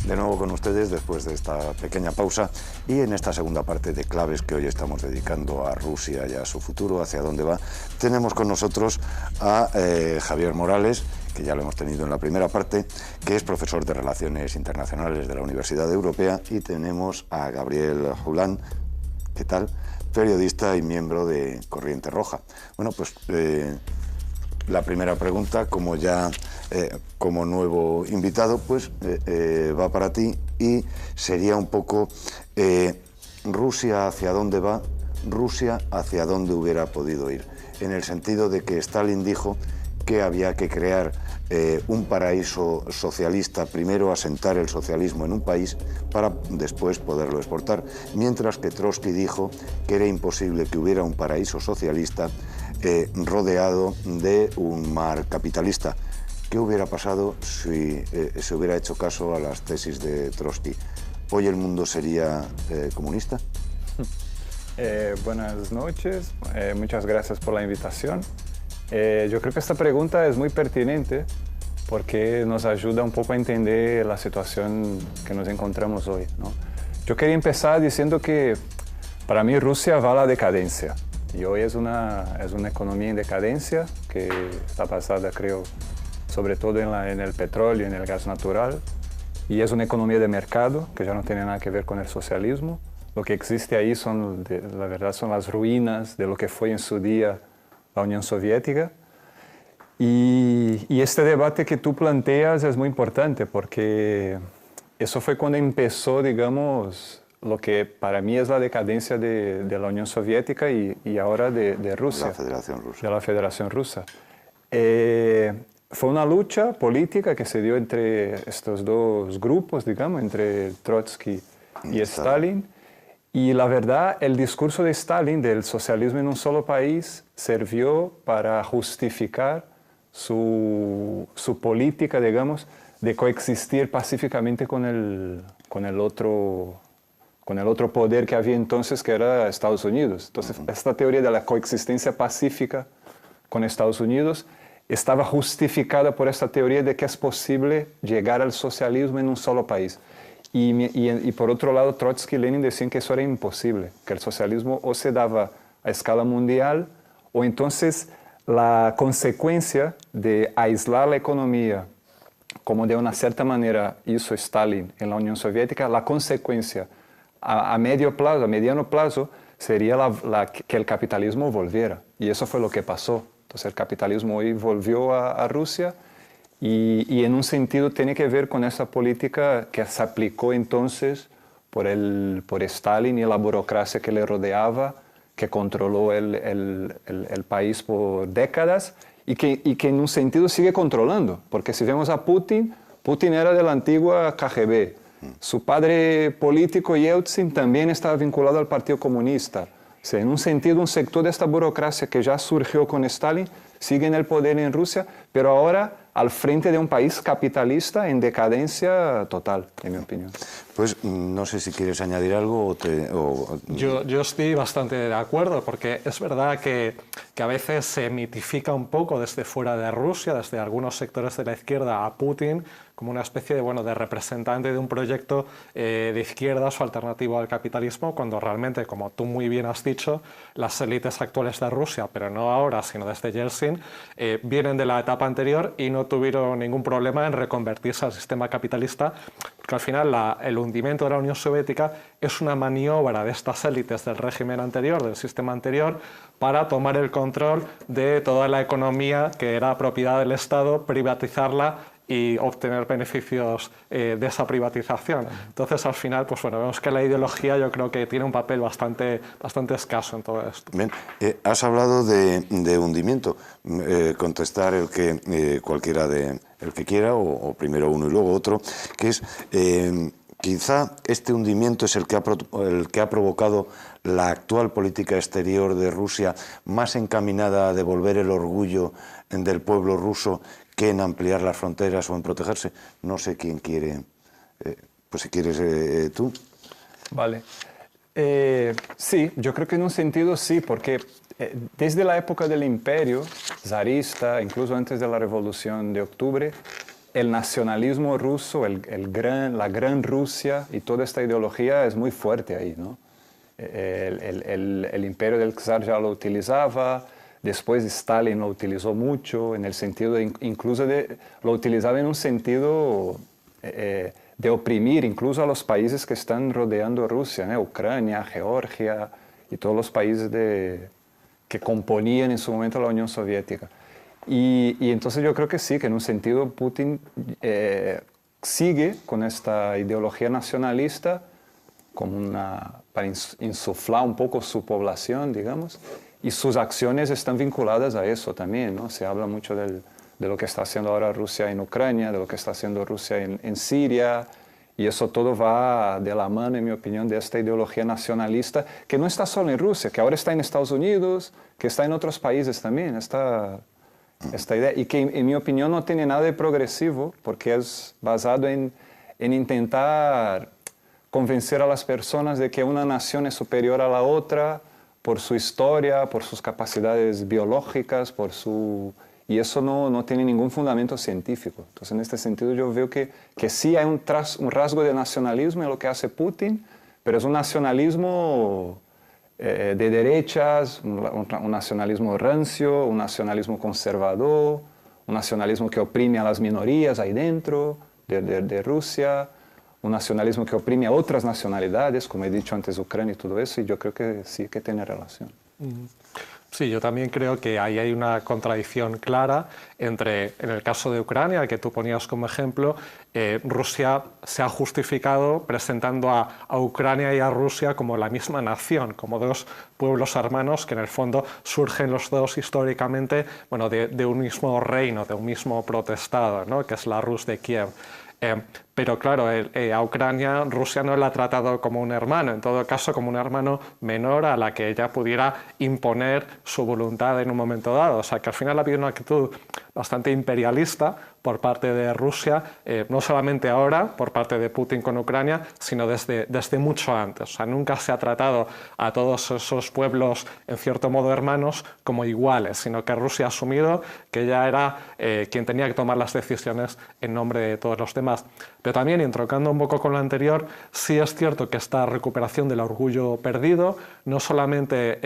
de nuevo con ustedes después de esta pequeña pausa y en esta segunda parte de Claves que hoy estamos dedicando a Rusia y a su futuro, hacia dónde va. Tenemos con nosotros a Javier Morales, que ya lo hemos tenido en la primera parte, que es profesor de Relaciones Internacionales de la Universidad Europea, y tenemos a Gabriel Julán, ¿qué tal?, periodista y miembro de Corriente Roja. Bueno, pues la primera pregunta, como ya como nuevo invitado, pues va para ti y sería un poco Rusia hacia dónde va, Rusia hacia dónde hubiera podido ir, en el sentido de que Stalin dijo que había que crear un paraíso socialista, primero asentar el socialismo en un país para después poderlo exportar, mientras que Trotsky dijo que era imposible que hubiera un paraíso socialista rodeado de un mar capitalista. ¿Qué hubiera pasado si se hubiera hecho caso a las tesis de Trotsky? ¿Hoy el mundo sería comunista? Buenas noches, muchas gracias por la invitación. Yo creo que esta pregunta es muy pertinente porque nos ayuda un poco a entender la situación que nos encontramos hoy, ¿no? Yo quería empezar diciendo que para mí Rusia va a la decadencia y hoy es una economía en decadencia que está basada, creo, sobre todo en el petróleo y en el gas natural, y es una economía de mercado que ya no tiene nada que ver con el socialismo. Lo que existe ahí la verdad, son las ruinas de lo que fue en su día la Unión Soviética. Y este debate que tú planteas es muy importante porque eso fue cuando empezó, digamos, lo que para mí es la decadencia de la Unión Soviética y ahora de Rusia. La Federación Rusa. De la Federación Rusa. Fue una lucha política que se dio entre estos dos grupos, digamos, entre Trotsky y Stalin. Y la verdad, el discurso de Stalin del socialismo en un solo país sirvió para justificar su política, digamos, de coexistir pacíficamente con el otro poder que había entonces, que era Estados Unidos. Entonces, esta teoría de la coexistencia pacífica con Estados Unidos estaba justificada por esta teoría de que es posible llegar al socialismo en un solo país. Y por otro lado, Trotsky y Lenin decían que eso era imposible, que el socialismo o se daba a escala mundial o entonces la consecuencia de aislar la economía, como de una cierta manera hizo Stalin en la Unión Soviética, la consecuencia a medio plazo, a mediano plazo, sería que el capitalismo volviera. Y eso fue lo que pasó. Entonces el capitalismo hoy volvió a Rusia y en un sentido tiene que ver con esa política que se aplicó entonces por Stalin y la burocracia que le rodeaba, que controló el país por décadas y que en un sentido sigue controlando. Porque si vemos a Putin, Putin era de la antigua KGB. Su padre político, Yeltsin, también estaba vinculado al Partido Comunista. O sea, en un sentido, un sector de esta burocracia que ya surgió con Stalin sigue en el poder en Rusia, pero ahora al frente de un país capitalista en decadencia total, en mi opinión. Pues no sé si quieres añadir algo Yo estoy bastante de acuerdo, porque es verdad que a veces se mitifica un poco desde fuera de Rusia, desde algunos sectores de la izquierda, a Putin como una especie de representante de un proyecto de izquierdas o alternativo al capitalismo, cuando realmente, como tú muy bien has dicho, las élites actuales de Rusia, pero no ahora, sino desde Yeltsin, vienen de la etapa anterior y no tuvieron ningún problema en reconvertirse al sistema capitalista, porque al final el hundimiento de la Unión Soviética es una maniobra de estas élites del régimen anterior, del sistema anterior, para tomar el control de toda la economía que era propiedad del Estado, privatizarla y obtener beneficios de esa privatización. Entonces, al final, pues bueno, vemos que la ideología yo creo que tiene un papel bastante escaso en todo esto. Bien, has hablado de hundimiento. Contestar el que cualquiera el que quiera, o primero uno y luego otro, que es quizá este hundimiento es el que ha provocado la actual política exterior de Rusia, más encaminada a devolver el orgullo del pueblo ruso que en ampliar las fronteras o en protegerse. No sé quién quiere, pues si quieres tú. Vale. Sí, yo creo que en un sentido sí, porque desde la época del imperio zarista, incluso antes de la Revolución de Octubre, el nacionalismo ruso, la gran Rusia y toda esta ideología es muy fuerte ahí, ¿no? El imperio del zar ya lo utilizaba, después Stalin lo utilizó mucho, en el sentido incluso lo utilizaba en un sentido de oprimir incluso a los países que están rodeando a Rusia, ¿no? Ucrania, Georgia y todos los países que componían en su momento la Unión Soviética. Y entonces yo creo que sí, que en un sentido Putin sigue con esta ideología nacionalista como para insuflar un poco su población, digamos, y sus acciones están vinculadas a eso también, ¿no? Se habla mucho de lo que está haciendo ahora Rusia en Ucrania, de lo que está haciendo Rusia en Siria, y eso todo va de la mano, en mi opinión, de esta ideología nacionalista, que no está solo en Rusia, que ahora está en Estados Unidos, que está en otros países también, esta idea, y que en mi opinión no tiene nada de progresivo, porque es basado en intentar convencer a las personas de que una nación es superior a la otra por su historia, por sus capacidades biológicas, y eso no tiene ningún fundamento científico. Entonces, en este sentido, yo veo que sí hay un rasgo de nacionalismo en lo que hace Putin, pero es un nacionalismo de derechas, un nacionalismo rancio, un nacionalismo conservador, un nacionalismo que oprime a las minorías ahí dentro de Rusia, un nacionalismo que oprime a otras nacionalidades, como he dicho antes, Ucrania y todo eso, y yo creo que sí que tiene relación. Sí, yo también creo que ahí hay una contradicción clara entre, en el caso de Ucrania, que tú ponías como ejemplo, Rusia se ha justificado presentando a Ucrania y a Rusia como la misma nación, como dos pueblos hermanos que en el fondo surgen los dos históricamente, bueno, de un mismo reino, de un mismo protestado, ¿no? Que es la Rus de Kiev. Pero claro, a Ucrania Rusia no la ha tratado como un hermano, en todo caso como un hermano menor a la que ella pudiera imponer su voluntad en un momento dado. O sea que al final ha habido una actitud bastante imperialista por parte de Rusia, no solamente ahora por parte de Putin con Ucrania, sino desde mucho antes. O sea, nunca se ha tratado a todos esos pueblos, en cierto modo hermanos, como iguales, sino que Rusia ha asumido que ella era quien tenía que tomar las decisiones en nombre de todos los demás. Pero también, entroncando un poco con lo anterior, sí es cierto que esta recuperación del orgullo perdido no solamente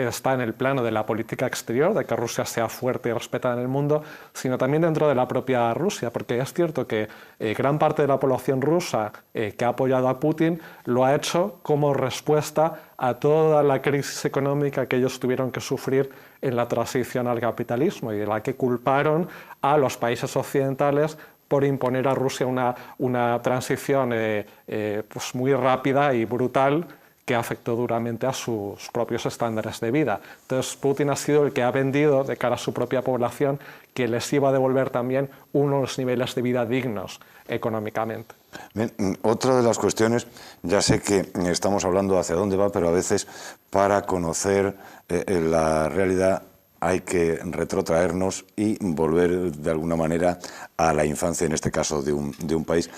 está en el plano de la política exterior, de que Rusia sea fuerte y respetada en el mundo, sino también dentro de la propia Rusia, porque es cierto que gran parte de la población rusa que ha apoyado a Putin lo ha hecho como respuesta a toda la crisis económica que ellos tuvieron que sufrir en la transición al capitalismo y de la que culparon a los países occidentales por imponer a Rusia una transición pues muy rápida y brutal que afectó duramente a sus propios estándares de vida. Entonces Putin ha sido el que ha vendido de cara a su propia población que les iba a devolver también unos niveles de vida dignos económicamente. Bien, otra de las cuestiones, ya sé que estamos hablando hacia dónde va, pero a veces para conocer la realidad hay que retrotraernos y volver de alguna manera a la infancia, en este caso de un país.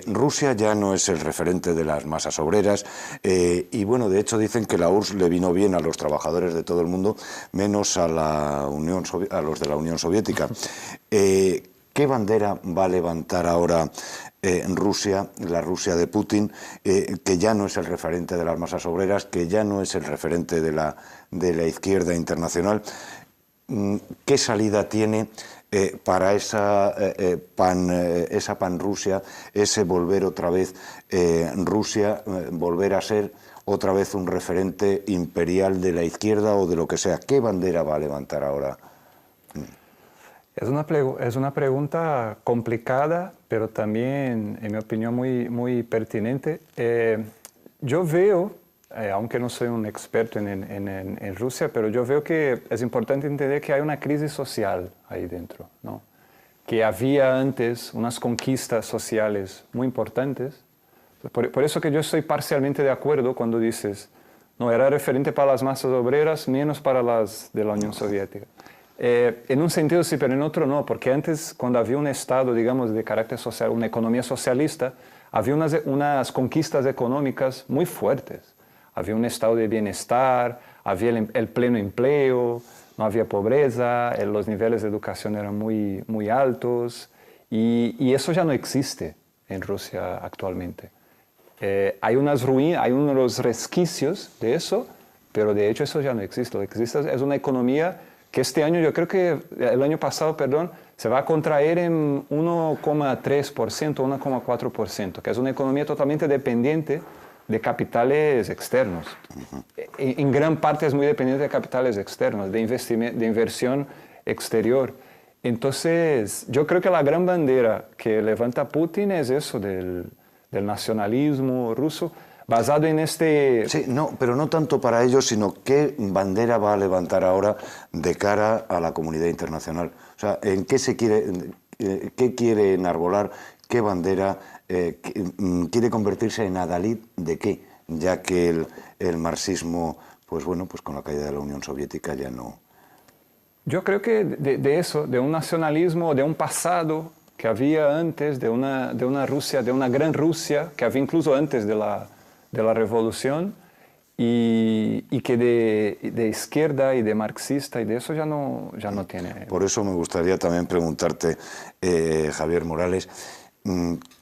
Rusia ya no es el referente de las masas obreras y bueno, de hecho dicen que la URSS le vino bien a los trabajadores de todo el mundo, menos a los de la Unión Soviética. ¿Qué bandera va a levantar ahora Rusia, la Rusia de Putin, que ya no es el referente de las masas obreras, que ya no es el referente de la izquierda internacional? ¿Qué salida tiene para esa pan-Rusia, ese volver otra vez Rusia, volver a ser otra vez un referente imperial de la izquierda o de lo que sea? ¿Qué bandera va a levantar ahora? Es una pregunta complicada, pero también, en mi opinión, muy pertinente. Yo veo, aunque no soy un experto en Rusia, pero yo veo que es importante entender que hay una crisis social ahí dentro, ¿no? Que había antes unas conquistas sociales muy importantes. Por eso que yo estoy parcialmente de acuerdo cuando dices, no, era referente para las masas obreras, menos para las de la Unión Soviética. En un sentido sí, pero en otro no, porque antes, cuando había un Estado, digamos, de carácter social, una economía socialista, había unas conquistas económicas muy fuertes. Había un estado de bienestar, había el pleno empleo, no había pobreza, los niveles de educación eran muy altos Y eso ya no existe en Rusia actualmente. Hay unas ruinas, hay unos resquicios de eso, pero de hecho eso ya no existe. Lo que existe es una economía que este año, yo creo que el año pasado, perdón, se va a contraer en 1,3%, 1,4%, que es una economía totalmente dependiente de capitales externos. En gran parte es muy dependiente de capitales externos, de inversión exterior. Entonces, yo creo que la gran bandera que levanta Putin es eso del nacionalismo ruso, basado en este... Sí, no, pero no tanto para ellos, sino qué bandera va a levantar ahora de cara a la comunidad internacional. O sea, ¿en qué se quiere, qué quiere enarbolar, qué bandera quiere convertirse en adalid de qué? Ya que el marxismo, pues bueno, pues con la caída de la Unión Soviética ya no... Yo creo que de eso, de un nacionalismo, de un pasado que había antes, de una Rusia, de una gran Rusia, que había incluso antes de la revolución, y que de izquierda y de marxista y de eso ya no tiene. Por eso me gustaría también preguntarte, Javier Morales,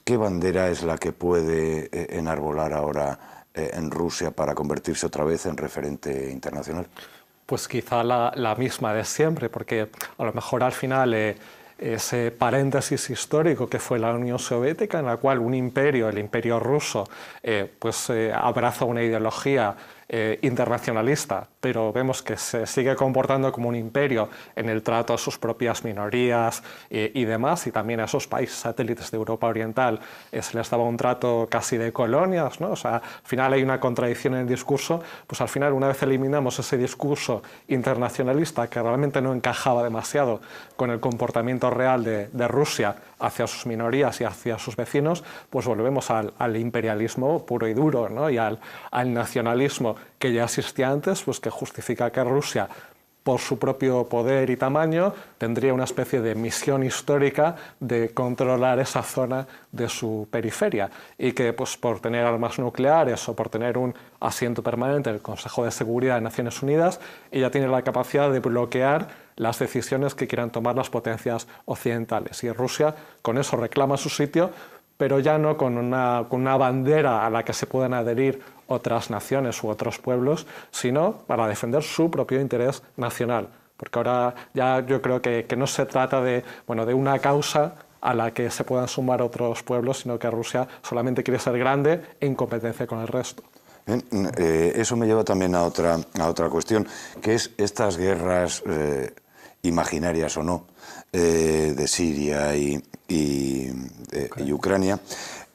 ¿qué bandera es la que puede enarbolar ahora en Rusia para convertirse otra vez en referente internacional? Pues quizá la misma de siempre, porque a lo mejor al final ese paréntesis histórico que fue la Unión Soviética, en la cual un imperio, el imperio ruso, abraza una ideología internacionalista, pero vemos que se sigue comportando como un imperio en el trato a sus propias minorías y demás, y también a esos países satélites de Europa Oriental se les daba un trato casi de colonias, ¿no? O sea, al final hay una contradicción en el discurso, pues al final una vez eliminamos ese discurso internacionalista que realmente no encajaba demasiado con el comportamiento real de Rusia hacia sus minorías y hacia sus vecinos, pues volvemos al imperialismo puro y duro, ¿no? Y al nacionalismo que ya existía antes, pues que justifica que Rusia, por su propio poder y tamaño, tendría una especie de misión histórica de controlar esa zona de su periferia y que pues, por tener armas nucleares o por tener un asiento permanente en el Consejo de Seguridad de Naciones Unidas, ella tiene la capacidad de bloquear las decisiones que quieran tomar las potencias occidentales. Y Rusia con eso reclama su sitio, pero ya no con una bandera a la que se puedan adherir otras naciones u otros pueblos, sino para defender su propio interés nacional. Porque ahora ya yo creo que no se trata de una causa a la que se puedan sumar otros pueblos, sino que Rusia solamente quiere ser grande en competencia con el resto. Bien, eso me lleva también a otra cuestión, que es estas guerras imaginarias o no, de Siria y Ucrania.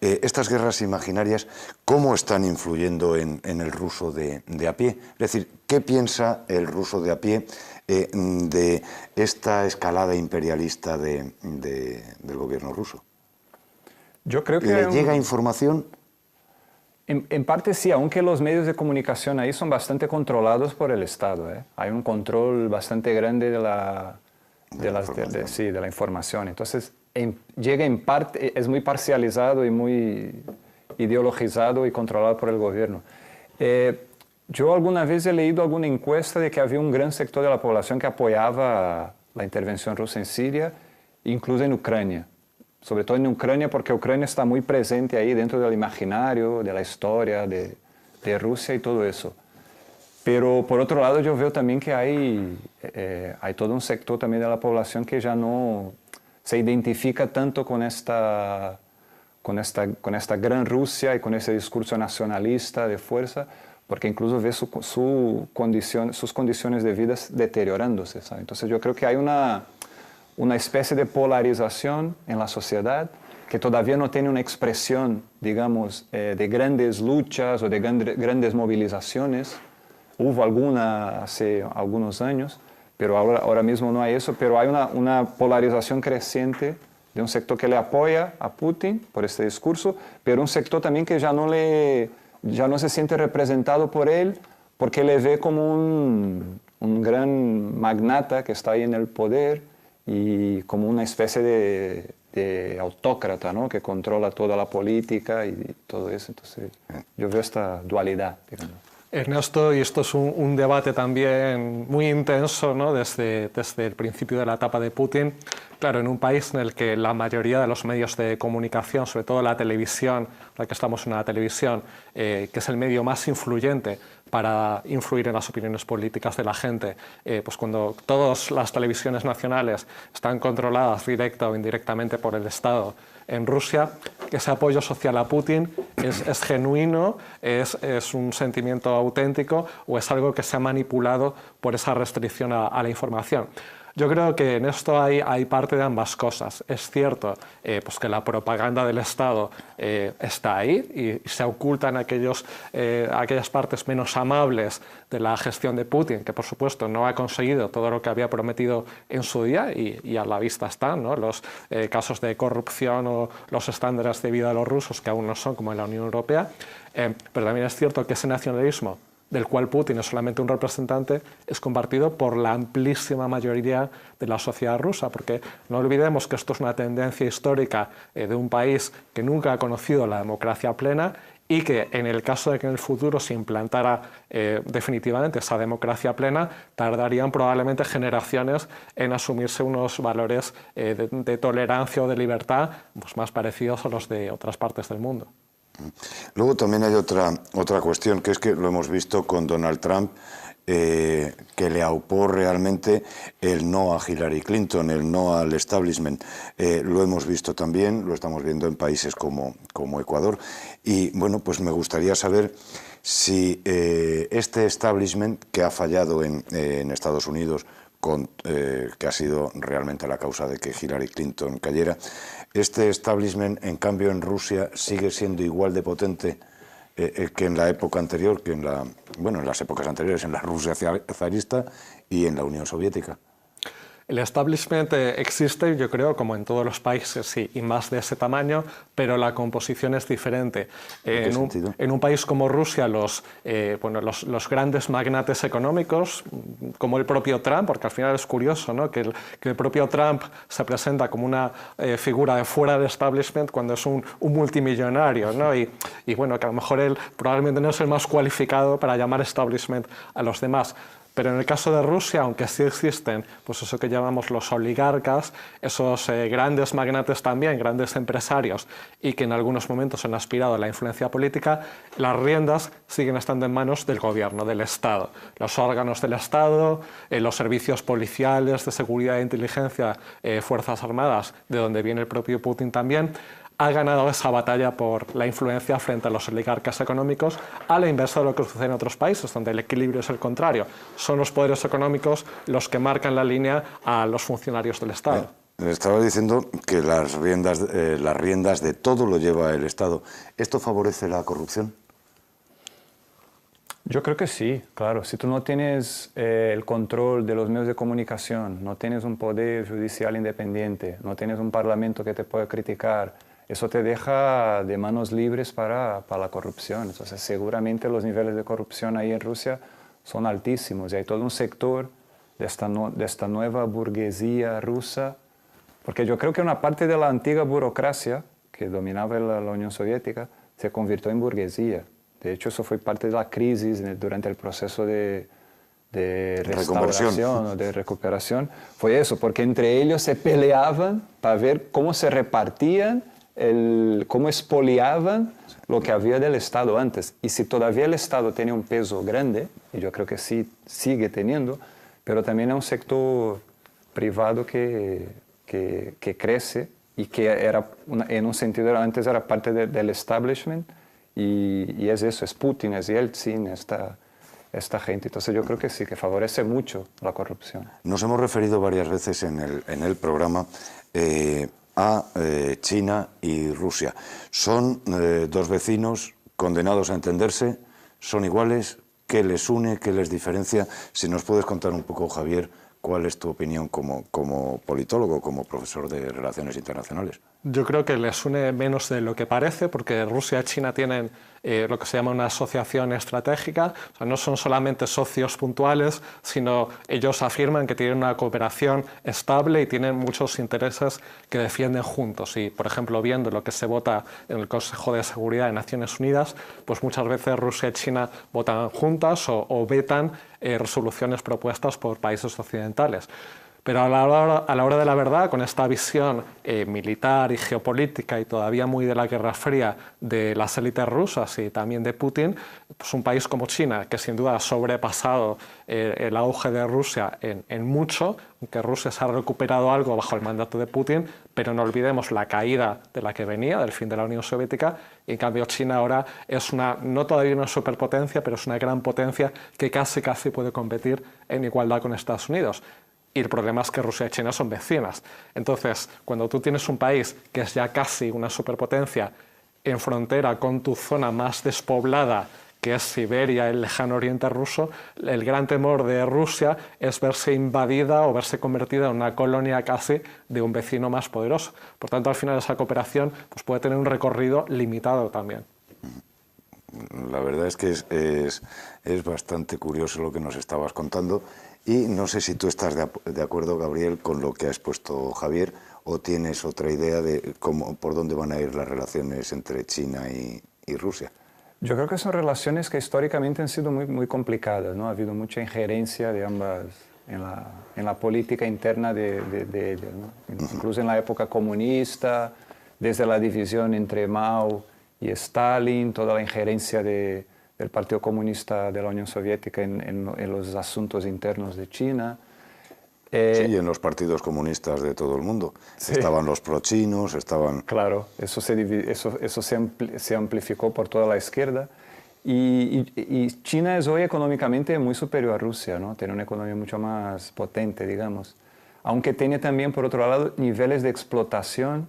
Estas guerras imaginarias, ¿cómo están influyendo en el ruso de a pie? Es decir, ¿qué piensa el ruso de a pie de esta escalada imperialista del gobierno ruso? Yo creo que ¿Le llega información? En parte sí, aunque los medios de comunicación ahí son bastante controlados por el Estado. Hay un control bastante grande de la información. Entonces, llega en parte, es muy parcializado y muy ideologizado y controlado por el gobierno. Yo alguna vez he leído alguna encuesta de que había un gran sector de la población que apoyaba la intervención rusa en Siria, incluso en Ucrania. Sobre todo en Ucrania, porque Ucrania está muy presente ahí dentro del imaginario, de la historia de Rusia y todo eso. Pero por otro lado yo veo también que hay todo un sector también de la población que ya no se identifica tanto con esta gran Rusia y con ese discurso nacionalista de fuerza, porque incluso ve sus condiciones de vida deteriorándose, ¿sabe? Entonces yo creo que hay una especie de polarización en la sociedad que todavía no tiene una expresión, digamos, de grandes luchas o de grandes movilizaciones. Hubo alguna hace algunos años, pero ahora mismo no hay eso, pero hay una polarización creciente de un sector que le apoya a Putin por este discurso, pero un sector también que ya no se siente representado por él, porque le ve como un gran magnata que está ahí en el poder y como una especie de autócrata, ¿no? Que controla toda la política y todo eso. Entonces yo veo esta dualidad, digamos. Ernesto, y esto es un debate también muy intenso, ¿no? desde el principio de la etapa de Putin. Claro, en un país en el que la mayoría de los medios de comunicación, sobre todo la televisión, la que estamos en la televisión, que es el medio más influyente para influir en las opiniones políticas de la gente, pues cuando todas las televisiones nacionales están controladas directa o indirectamente por el Estado en Rusia, ese apoyo social a Putin es genuino, es un sentimiento auténtico o es algo que se ha manipulado por esa restricción a la información. Yo creo que en esto hay parte de ambas cosas. Es cierto pues que la propaganda del Estado está ahí y se ocultan aquellas partes menos amables de la gestión de Putin, que por supuesto no ha conseguido todo lo que había prometido en su día y a la vista están, ¿no? Los casos de corrupción o los estándares de vida de los rusos que aún no son como en la Unión Europea. Pero también es cierto que ese nacionalismo del cual Putin es solamente un representante, es compartido por la amplísima mayoría de la sociedad rusa, porque no olvidemos que esto es una tendencia histórica de un país que nunca ha conocido la democracia plena y que en el caso de que en el futuro se implantara definitivamente esa democracia plena, tardarían probablemente generaciones en asumirse unos valores de tolerancia o de libertad pues más parecidos a los de otras partes del mundo. Luego también hay otra cuestión, que es que lo hemos visto con Donald Trump, que le aupó realmente el no a Hillary Clinton, el no al establishment. Lo hemos visto también, lo estamos viendo en países como Ecuador. Y bueno, pues me gustaría saber si este establishment que ha fallado en Estados Unidos, que ha sido realmente la causa de que Hillary Clinton cayera, este establishment, en cambio, en Rusia sigue siendo igual de potente que en la época anterior, que en las épocas anteriores, en la Rusia zarista y en la Unión Soviética. El establishment existe, yo creo, como en todos los países, sí, y más de ese tamaño, pero la composición es diferente. En un país como Rusia, los grandes magnates económicos, como el propio Trump, porque al final es curioso, ¿no? que el propio Trump se presenta como una figura de fuera del establishment cuando es un multimillonario, ¿no? y bueno, que a lo mejor él probablemente no es el más cualificado para llamar establishment a los demás. Pero en el caso de Rusia, aunque sí existen pues eso que llamamos los oligarcas, esos grandes magnates también, grandes empresarios, y que en algunos momentos han aspirado a la influencia política, las riendas siguen estando en manos del gobierno, del Estado. Los órganos del Estado, los servicios policiales, de seguridad e inteligencia, Fuerzas Armadas, de donde viene el propio Putin también, ha ganado esa batalla por la influencia frente a los oligarcas económicos, a la inversa de lo que sucede en otros países, donde el equilibrio es el contrario. Son los poderes económicos los que marcan la línea a los funcionarios del Estado. Estaba diciendo que las riendas de todo lo lleva el Estado. ¿Esto favorece la corrupción? Yo creo que sí, claro. Si tú no tienes el control de los medios de comunicación, no tienes un poder judicial independiente, no tienes un parlamento que te pueda criticar, eso te deja de manos libres para la corrupción. Entonces, seguramente los niveles de corrupción ahí en Rusia son altísimos. Y hay todo un sector de esta nueva burguesía rusa, porque yo creo que una parte de la antigua burocracia que dominaba la Unión Soviética se convirtió en burguesía. De hecho, eso fue parte de la crisis durante el proceso de restauración o de recuperación. Fue eso, porque entre ellos se peleaban para ver cómo se repartían, cómo expoliaban lo que había del Estado antes. Y si todavía el Estado tenía un peso grande, y yo creo que sí sigue teniendo, pero también hay un sector privado que crece y que era, en un sentido, antes era parte del establishment, y es eso, es Putin, es Yeltsin, esta gente. Entonces yo creo que sí, que favorece mucho la corrupción. Nos hemos referido varias veces en el programa a China y Rusia. Son dos vecinos condenados a entenderse, son iguales. ¿Qué les une, qué les diferencia? Si nos puedes contar un poco, Javier, ¿Cuál es tu opinión como politólogo, como profesor de Relaciones Internacionales? Yo creo que les une menos de lo que parece, porque Rusia y China tienen lo que se llama una asociación estratégica. O sea, no son solamente socios puntuales, sino ellos afirman que tienen una cooperación estable y tienen muchos intereses que defienden juntos. Y, por ejemplo, viendo lo que se vota en el Consejo de Seguridad de Naciones Unidas, pues muchas veces Rusia y China votan juntas o vetan resoluciones propuestas por países occidentales. Pero a la hora de la verdad, con esta visión militar y geopolítica y todavía muy de la Guerra Fría de las élites rusas y también de Putin, pues un país como China, que sin duda ha sobrepasado el auge de Rusia en mucho, aunque Rusia se ha recuperado algo bajo el mandato de Putin, pero no olvidemos la caída de la que venía, del fin de la Unión Soviética, y en cambio China ahora es no todavía una superpotencia, pero es una gran potencia que casi puede competir en igualdad con Estados Unidos. Y el problema es que Rusia y China son vecinas. Entonces, cuando tú tienes un país que es ya casi una superpotencia en frontera con tu zona más despoblada, que es Siberia, el lejano oriente ruso, el gran temor de Rusia es verse invadida o verse convertida en una colonia casi de un vecino más poderoso. Por tanto, al final esa cooperación pues, puede tener un recorrido limitado también. La verdad es que es bastante curioso lo que nos estabas contando. Y no sé si tú estás de acuerdo, Gabriel, con lo que ha expuesto Javier, o tienes otra idea de por dónde van a ir las relaciones entre China y Rusia. Yo creo que son relaciones que históricamente han sido muy complicadas, ¿no? Ha habido mucha injerencia de ambas en la política interna de ellas, ¿no? Incluso en la época comunista, desde la división entre Mao y Stalin, toda la injerencia del Partido Comunista de la Unión Soviética en los asuntos internos de China. Sí, y en los partidos comunistas de todo el mundo. Sí. Estaban los pro-chinos, estaban... Claro, eso se amplificó por toda la izquierda. Y China es hoy económicamente muy superior a Rusia, ¿no? Tiene una economía mucho más potente, digamos. Aunque tiene también, por otro lado, niveles de explotación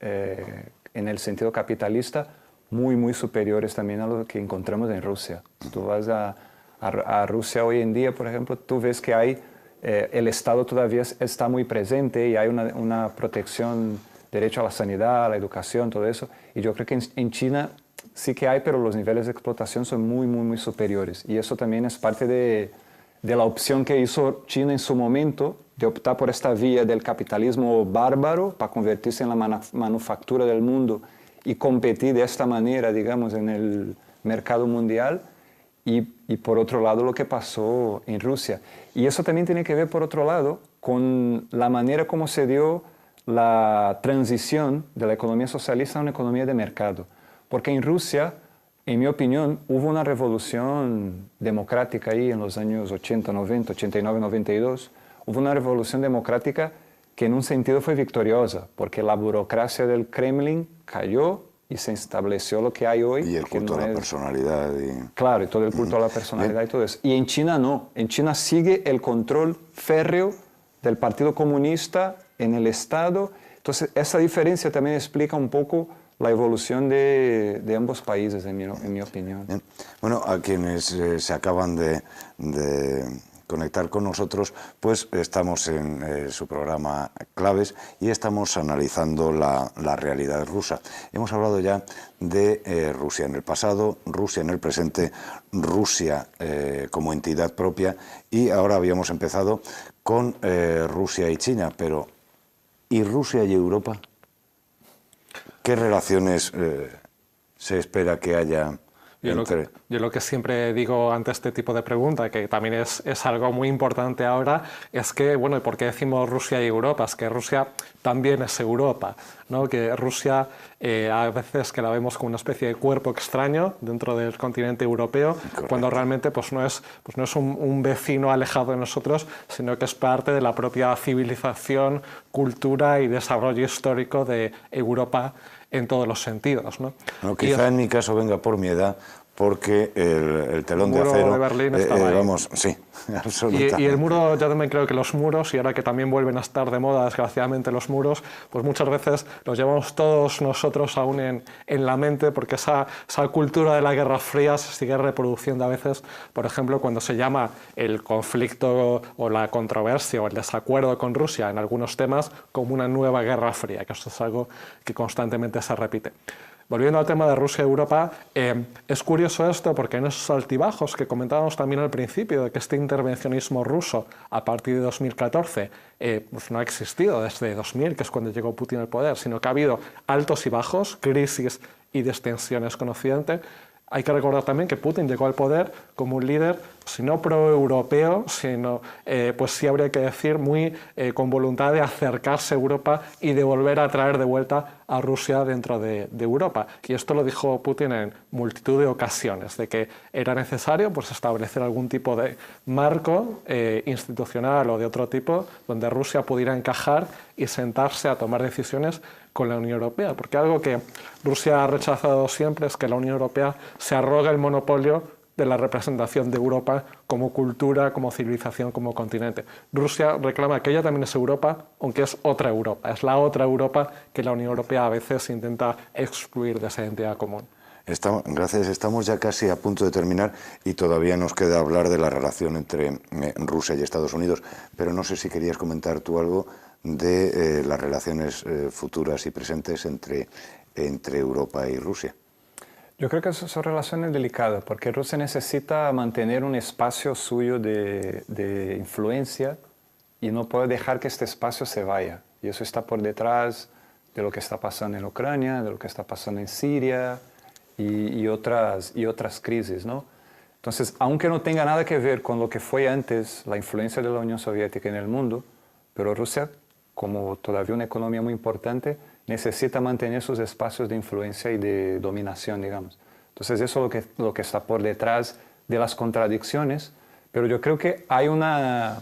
en el sentido capitalista muy superiores también a lo que encontramos en Rusia. Si tú vas a Rusia hoy en día, por ejemplo, tú ves que hay... el Estado todavía está muy presente y hay una protección, derecho a la sanidad, a la educación, todo eso. Y yo creo que en China sí que hay, pero los niveles de explotación son muy superiores. Y eso también es parte de la opción que hizo China en su momento, de optar por esta vía del capitalismo bárbaro para convertirse en la manufactura del mundo y competir de esta manera, digamos, en el mercado mundial. Y por otro lado, lo que pasó en Rusia. Y eso también tiene que ver, por otro lado, con la manera como se dio la transición de la economía socialista a una economía de mercado. Porque en Rusia, en mi opinión, hubo una revolución democrática ahí en los años 80, 90, 89, 92. Hubo una revolución democrática que en un sentido fue victoriosa, porque la burocracia del Kremlin cayó y se estableció lo que hay hoy. Y el culto a la personalidad. Claro, y todo el culto a la personalidad y todo eso. Y en China no. En China sigue el control férreo del Partido Comunista en el Estado. Entonces, esa diferencia también explica un poco la evolución de ambos países, en mi opinión. Bien. Bueno, a quienes se acaban de conectar con nosotros, pues estamos en su programa Claves y estamos analizando la realidad rusa. Hemos hablado ya de Rusia en el pasado, Rusia en el presente, Rusia como entidad propia, y ahora habíamos empezado con Rusia y China, pero ¿y Rusia y Europa? ¿Qué relaciones se espera que haya? Yo lo que siempre digo ante este tipo de pregunta, que también es algo muy importante ahora, es que, bueno, ¿y por qué decimos Rusia y Europa? Es que Rusia también es Europa, ¿no? Que Rusia a veces que la vemos como una especie de cuerpo extraño dentro del continente europeo, Correcto. Cuando realmente pues no es un vecino alejado de nosotros, sino que es parte de la propia civilización, cultura y desarrollo histórico de Europa en todos los sentidos, ¿no? Bueno, quizá en mi caso venga por mi edad, porque el telón muro de acero... de Berlín estaba ahí. Vamos, sí, absolutamente. Y el muro, yo también creo que los muros, y ahora que también vuelven a estar de moda, desgraciadamente, los muros, pues muchas veces los llevamos todos nosotros aún en la mente, porque esa cultura de la Guerra Fría se sigue reproduciendo a veces, por ejemplo, cuando se llama el conflicto o la controversia o el desacuerdo con Rusia en algunos temas como una nueva Guerra Fría, que esto es algo que constantemente se repite. Volviendo al tema de Rusia y Europa, es curioso esto porque en esos altibajos que comentábamos también al principio, de que este intervencionismo ruso a partir de 2014 pues no ha existido desde 2000, que es cuando llegó Putin al poder, sino que ha habido altos y bajos, crisis y distensiones con Occidente. Hay que recordar también que Putin llegó al poder como un líder, si no pro-europeo, sino, pues sí habría que decir, muy con voluntad de acercarse a Europa y de volver a traer de vuelta a Rusia dentro de Europa. Y esto lo dijo Putin en multitud de ocasiones, de que era necesario pues, establecer algún tipo de marco institucional o de otro tipo donde Rusia pudiera encajar y sentarse a tomar decisiones con la Unión Europea, porque algo que Rusia ha rechazado siempre es que la Unión Europea se arrogue el monopolio de la representación de Europa como cultura, como civilización, como continente. Rusia reclama que ella también es Europa, aunque es otra Europa, es la otra Europa que la Unión Europea a veces intenta excluir de esa identidad común. Gracias, estamos ya casi a punto de terminar y todavía nos queda hablar de la relación entre Rusia y Estados Unidos, pero no sé si querías comentar tú algo de las relaciones futuras y presentes entre Europa y Rusia. Yo creo que son relaciones delicadas, porque Rusia necesita mantener un espacio suyo de influencia y no puede dejar que este espacio se vaya. Y eso está por detrás de lo que está pasando en Ucrania, de lo que está pasando en Siria y otras crisis, ¿no? Entonces, aunque no tenga nada que ver con lo que fue antes la influencia de la Unión Soviética en el mundo, pero Rusia, como todavía una economía muy importante, necesita mantener sus espacios de influencia y de dominación, digamos. Entonces, eso es lo que está por detrás de las contradicciones, pero yo creo que hay una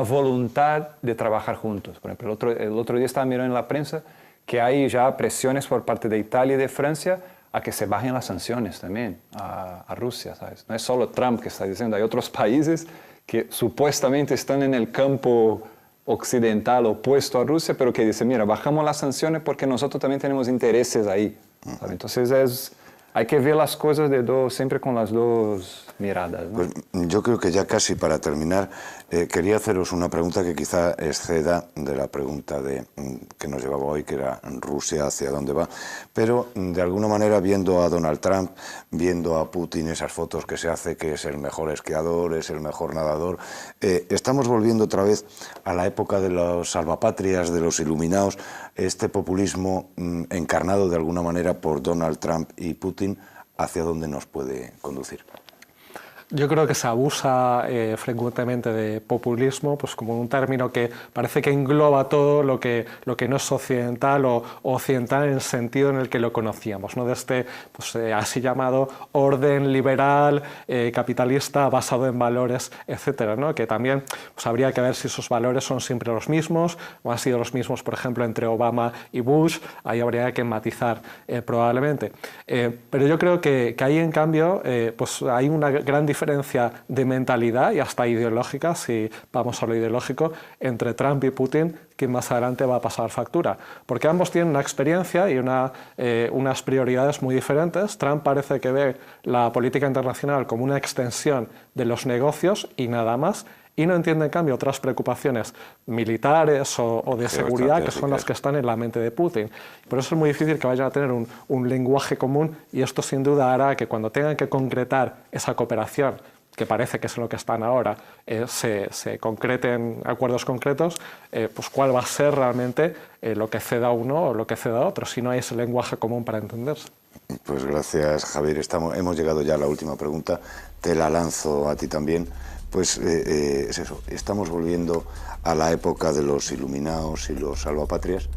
voluntad de trabajar juntos. Por ejemplo, el otro día estaba mirando en la prensa que hay ya presiones por parte de Italia y de Francia a que se bajen las sanciones también a Rusia, ¿sabes? No es solo Trump que está diciendo, hay otros países que supuestamente están en el campo occidental opuesto a Rusia, pero que dicen, mira, bajamos las sanciones porque nosotros también tenemos intereses ahí, ¿sabes? Entonces hay que ver las cosas siempre con las dos miradas, ¿no? Pues yo creo que ya casi para terminar, quería haceros una pregunta que quizá exceda de la pregunta que nos llevaba hoy, que era Rusia, ¿hacia dónde va? Pero de alguna manera, viendo a Donald Trump, viendo a Putin, esas fotos que se hace, que es el mejor esquiador, es el mejor nadador, estamos volviendo otra vez a la época de los salvapatrias, de los iluminados, este populismo encarnado de alguna manera por Donald Trump y Putin, ¿hacia dónde nos puede conducir? Yo creo que se abusa frecuentemente de populismo, pues como un término que parece que engloba todo lo que no es occidental o occidental en el sentido en el que lo conocíamos, ¿no? De este pues, así llamado orden liberal, capitalista, basado en valores, etcétera, ¿no? Que también pues, habría que ver si esos valores son siempre los mismos o han sido los mismos, por ejemplo, entre Obama y Bush. Ahí habría que matizar probablemente. Pero yo creo que ahí, en cambio, pues hay una gran diferencia de mentalidad y hasta ideológica, si vamos a lo ideológico, entre Trump y Putin, que más adelante va a pasar factura. Porque ambos tienen una experiencia y unas prioridades muy diferentes. Trump parece que ve la política internacional como una extensión de los negocios y nada más, y no entiende, en cambio, otras preocupaciones militares o de seguridad que son las que están en la mente de Putin. Por eso es muy difícil que vayan a tener un lenguaje común, y esto sin duda hará que cuando tengan que concretar esa cooperación, que parece que es lo que están ahora, se concreten acuerdos concretos, pues cuál va a ser realmente lo que ceda uno o lo que ceda otro, si no hay ese lenguaje común para entenderse. Pues gracias, Javier. Hemos llegado ya a la última pregunta, te la lanzo a ti también. Pues es eso, estamos volviendo a la época de los iluminados y los salvapatrias,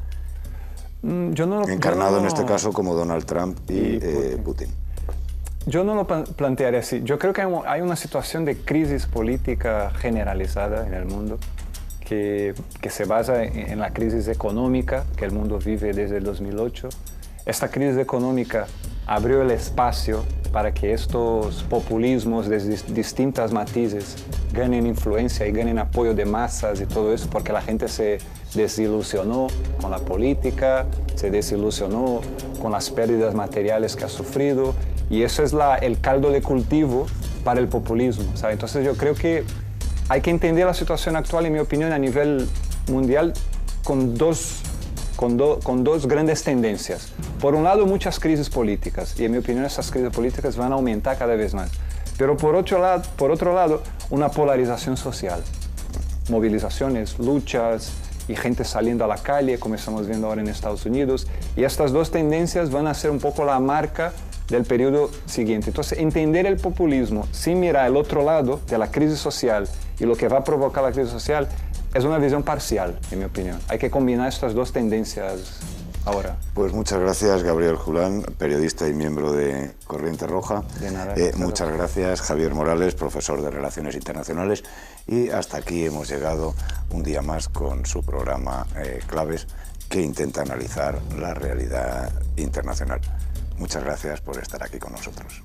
encarnado en este caso como Donald Trump y Putin. Yo no lo plantearía así. Yo creo que hay una situación de crisis política generalizada en el mundo que se basa en la crisis económica que el mundo vive desde el 2008. Esta crisis económica abrió el espacio para que estos populismos de distintas matices ganen influencia y ganen apoyo de masas y todo eso, porque la gente se desilusionó con la política, se desilusionó con las pérdidas materiales que ha sufrido, y eso es el caldo de cultivo para el populismo, ¿sabes? Entonces yo creo que hay que entender la situación actual, en mi opinión, a nivel mundial con dos grandes tendencias. Por un lado, muchas crisis políticas, y en mi opinión esas crisis políticas van a aumentar cada vez más. Pero por otro lado, una polarización social. Movilizaciones, luchas y gente saliendo a la calle, como estamos viendo ahora en Estados Unidos. Y estas dos tendencias van a ser un poco la marca del periodo siguiente. Entonces, entender el populismo sin mirar el otro lado de la crisis social y lo que va a provocar la crisis social es una visión parcial, en mi opinión. Hay que combinar estas dos tendencias ahora. Pues muchas gracias, Gabriel Julán, periodista y miembro de Corriente Roja. De nada. Muchas gracias, Javier Morales, profesor de Relaciones Internacionales. Y hasta aquí hemos llegado un día más con su programa Claves, que intenta analizar la realidad internacional. Muchas gracias por estar aquí con nosotros.